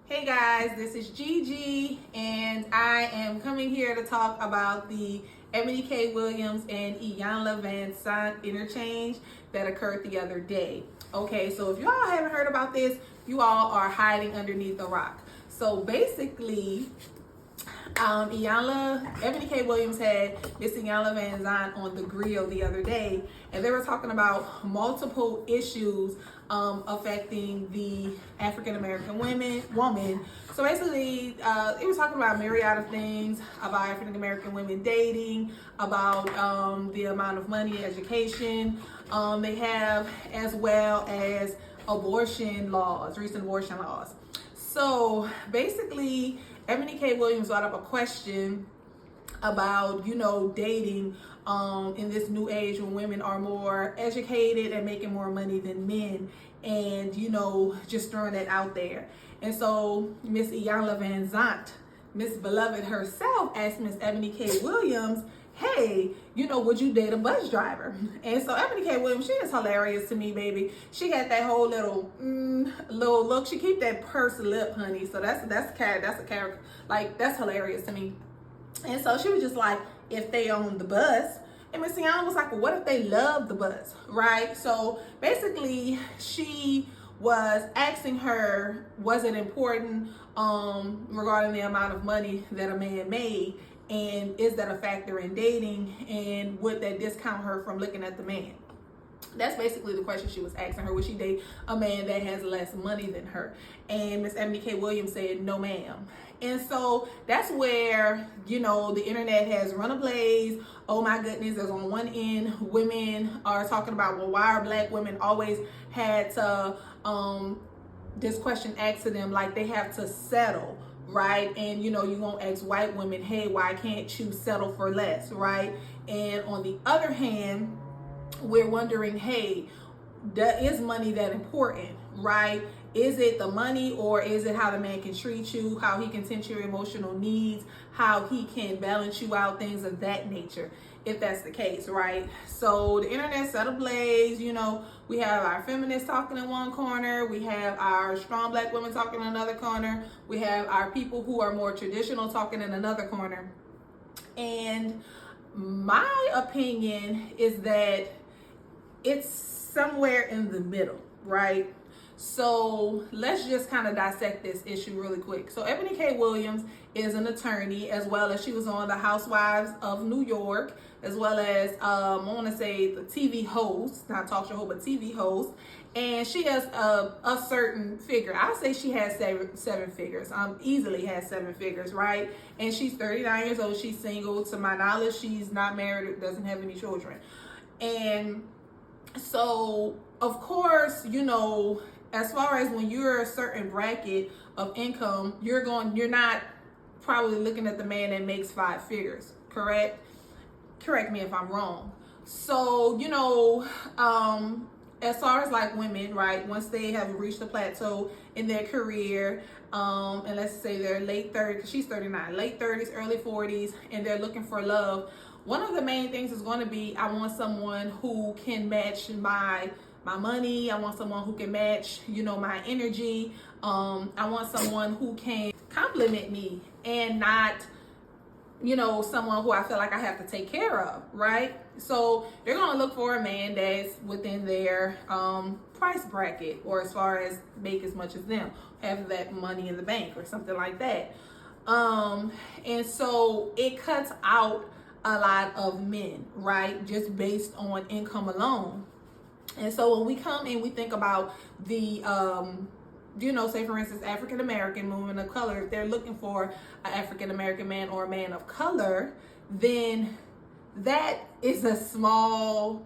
Hey guys, this is Gigi, and I am coming here to talk about the Ebony K. Williams and Iyanla Vanzant interchange that occurred the other day. Okay, so if you all haven't heard about this, you all are hiding underneath a rock. So basically, Ebony K. Williams had Miss Iyanla Vanzant on the grill the other day, and they were talking about multiple issues affecting the African American woman. So basically, it was talking about a myriad of things about African American women dating, about the amount of money, education they have, as well as abortion laws, recent abortion laws. So basically, Ebony K. Williams brought up a question about, dating in this new age when women are more educated and making more money than men, and, just throwing that out there. And so Miss Iyanla Vanzant, Miss Beloved herself, asked Miss Ebony K. Williams, hey, would you date a bus driver? And so Ebony K. Williams, she is hilarious to me, baby. She got that whole little look. She keep that pursed lip, honey. So that's a character. Like, that's hilarious to me. And so she was just like, if they own the bus. And Miss Iyanla was like, well, what if they love the bus, right? So basically, she was asking her, was it important regarding the amount of money that a man made? And is that a factor in dating? And would that discount her from looking at the man? That's basically the question she was asking her. Would she date a man that has less money than her? And Miss Ebony K. Williams said, no, ma'am. And so that's where, the internet has run ablaze. Oh my goodness, there's on one end, women are talking about, well, why are black women always had to, this question asked to them, like they have to settle, right? And you're gonna ask white women, hey, why can't you settle for less, right? And on the other hand, we're wondering, hey, is money that important, right? Is it the money, or is it how the man can treat you, how he can tend to your emotional needs, how he can balance you out, things of that nature, if that's the case, right? So the internet set ablaze. We have our feminists talking in one corner, we have our strong black women talking in another corner, we have our people who are more traditional talking in another corner. And my opinion is that it's somewhere in the middle, right? So let's just kind of dissect this issue really quick. So Ebony K. Williams is an attorney, as well as she was on the Housewives of New York, as well as I want to say the TV host, not talk show host, but TV host. And she has a certain figure. I say she has seven figures. Easily has 7 figures, right? And she's 39 years old. She's single. To my knowledge, she's not married, doesn't have any children. And so, of course, as far as when you're a certain bracket of income, you're not probably looking at the man that makes 5 figures, correct? Correct me if I'm wrong. So, as far as like women, right, once they have reached a plateau in their career, and let's say they're late 30s, she's 39, late 30s, early 40s, and they're looking for love, one of the main things is going to be, I want someone who can match my money. I want someone who can match, my energy. I want someone who can compliment me and not, someone who I feel like I have to take care of, right? So they're going to look for a man that's within their price bracket, or as far as make as much as them, have that money in the bank or something like that. And so it cuts out a lot of men, right? Just based on income alone. And so when we come and we think about the, say for instance, African American woman of color, if they're looking for an African American man or a man of color, then that's a small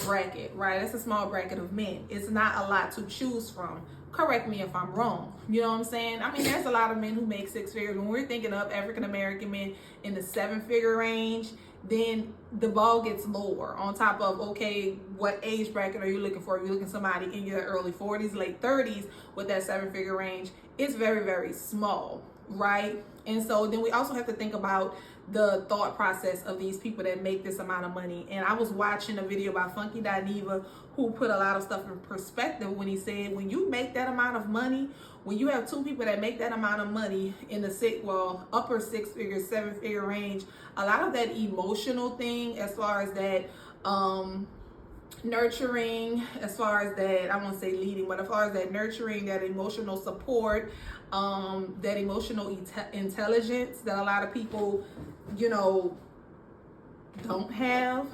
bracket, right? That's a small bracket of men. It's not a lot to choose from. Correct me if I'm wrong. You know what I'm saying? I mean, there's a lot of men who make 6 figures. When we're thinking of African American men in the 7-figure range, then the ball gets lower. On top of, okay, what age bracket are you looking for? If you're looking for somebody in your early 40s, late 30s with that 7-figure range, it's very, very small, right? And so then we also have to think about the thought process of these people that make this amount of money. And I was watching a video by Funky Dineva, who put a lot of stuff in perspective when he said, when you make that amount of money, when you have two people that make that amount of money in the upper 6-figure, 7-figure range, a lot of that emotional thing, as far as that nurturing, as far as that, I won't say leading, but as far as that nurturing, that emotional support, that emotional intelligence that a lot of people, don't have,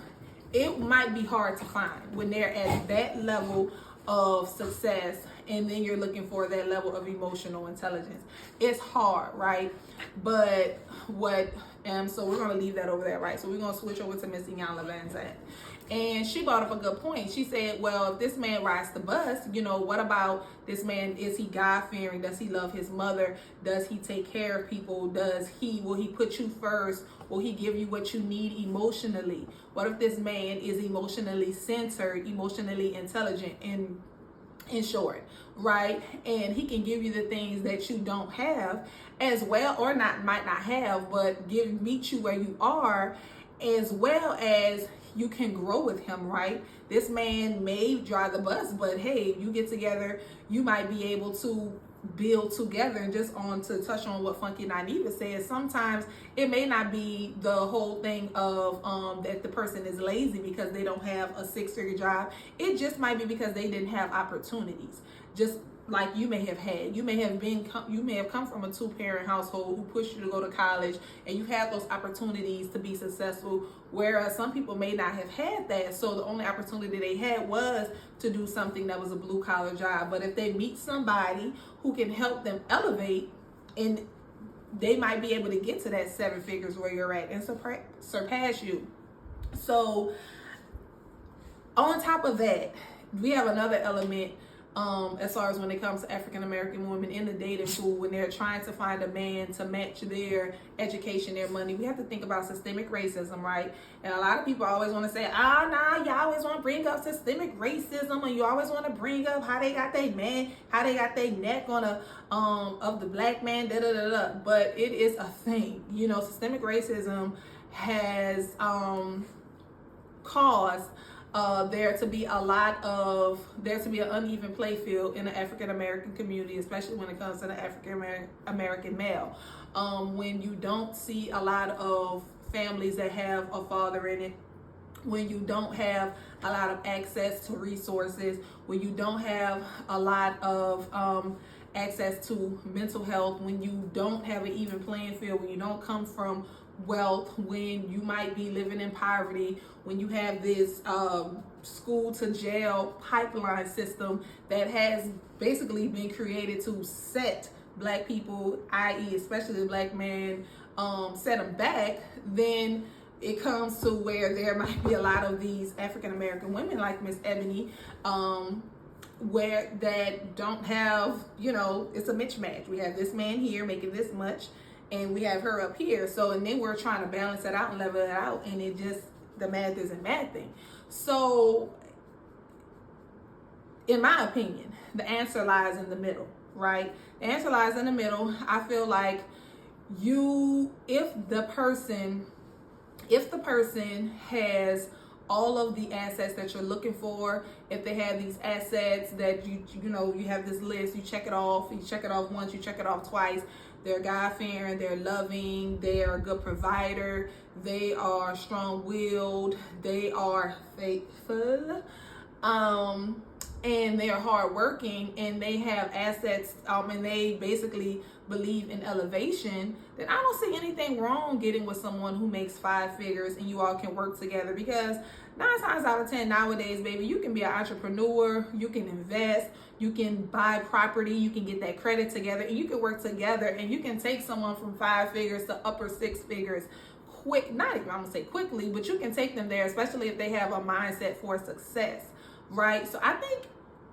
it might be hard to find when they're at that level of success, and then you're looking for that level of emotional intelligence. It's hard, right? But so we're going to leave that over there, right? So we're going to switch over to Miss Iyanla Vanzant. And she brought up a good point. She said, well, if this man rides the bus, what about this man? Is he God-fearing? Does he love his mother? Does he take care of people? Will he put you first? Will he give you what you need emotionally? What if this man is emotionally centered, emotionally intelligent, in short, right? And he can give you the things that you don't have as well, or might not have, but meet you where you are, as well as you can grow with him, right? This man may drive the bus, but hey, you get together, you might be able to build together. And just to touch on what Funky Dineva says, sometimes it may not be the whole thing of that the person is lazy because they don't have a 6-figure job. It just might be because they didn't have opportunities, just like you may have had. You may have come from a 2-parent household who pushed you to go to college, and you had those opportunities to be successful, whereas some people may not have had that. So the only opportunity they had was to do something that was a blue-collar job. But if they meet somebody who can help them elevate, and they might be able to get to that 7 figures where you're at and surpass you. So on top of that, we have another element as far as when it comes to African American women in the dating pool, when they're trying to find a man to match their education, their money. We have to think about systemic racism, right? And a lot of people always want to say, you always want to bring up systemic racism, and you always want to bring up how they got their man, how they got their neck on of the black man, But it is a thing. Systemic racism has caused there to be an uneven play field in the African American community, especially when it comes to the African American male. When you don't see a lot of families that have a father in it, when you don't have a lot of access to resources, when you don't have a lot of access to mental health, when you don't have an even playing field, when you don't come from wealth, when you might be living in poverty, when you have this school to jail pipeline system that has basically been created to set black people, i.e. especially the black man, set them back, then it comes to where there might be a lot of these African American women like Miss Ebony, where that don't have, it's a mismatch. We have this man here making this much, and we have her up here. So, and then we're trying to balance it out and level it out, and the math isn't mathing. So, in my opinion, the answer lies in the middle, right? The answer lies in the middle. I feel like if the person has all of the assets that you're looking for, if they have these assets that you have this list, you check it off once, you check it off twice. They're God-fearing, they're loving, they are a good provider, they are strong-willed, they are faithful, and they are hardworking, and they have assets, and they basically believe in elevation, then I don't see anything wrong getting with someone who makes 5 figures and you all can work together. Because 9 times out of 10 nowadays, baby, you can be an entrepreneur, you can invest, you can buy property, you can get that credit together, and you can work together, and you can take someone from 5 figures to upper 6 figures not even I'm gonna say quickly, but you can take them there, especially if they have a mindset for success, right? So I think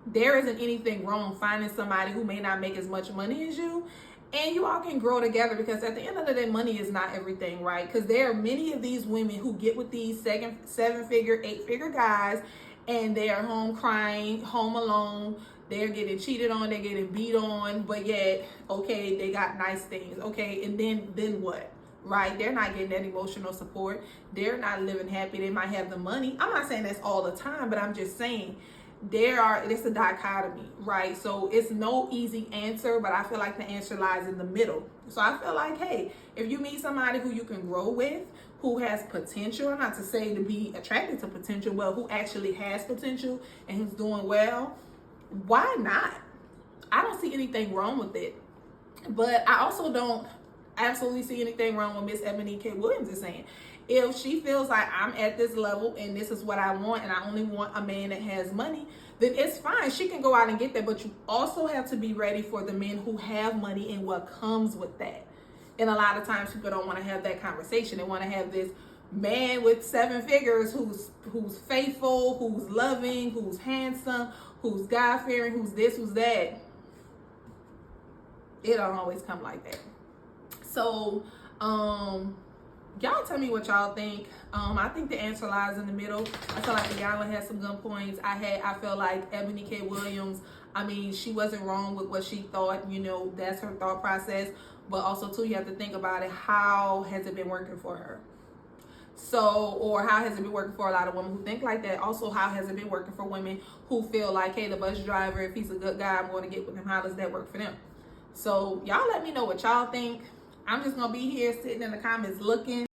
there isn't anything wrong finding somebody who may not make as much money as you, and you all can grow together, because at the end of the day, money is not everything, right? Because there are many of these women who get with these 7-figure, 8-figure guys, and they are home crying, home alone, they're getting cheated on, they're getting beat on, but yet, okay, they got nice things, okay, and then what? Right? They're not getting that emotional support. They're not living happy. They might have the money. I'm not saying that's all the time, but I'm just saying it's a dichotomy, right? So it's no easy answer, but I feel like the answer lies in the middle. So I feel like, hey, if you meet somebody who you can grow with, who has potential, not to say to be attracted to potential, but who actually has potential and who's doing well, why not? I don't see anything wrong with it. But I also don't absolutely see anything wrong with Miss Ebony K. Williams is saying. If she feels like I'm at this level and this is what I want and I only want a man that has money, then it's fine. She can go out and get that. But you also have to be ready for the men who have money and what comes with that. And a lot of times people don't want to have that conversation. They want to have this man with 7 figures who's faithful, who's loving, who's handsome, who's God-fearing, who's this, who's that. It don't always come like that. So, y'all tell me what y'all think. I think the answer lies in the middle. I feel like Iyanla had some good points. I feel like Ebony K. Williams, I mean, she wasn't wrong with what she thought. You know, that's her thought process. But also, too, you have to think about it. How has it been working for her? So, or how has it been working for a lot of women who think like that? Also, how has it been working for women who feel like, hey, the bus driver, if he's a good guy, I'm going to get with him. How does that work for them? So, y'all let me know what y'all think. I'm just going to be here sitting in the comments looking.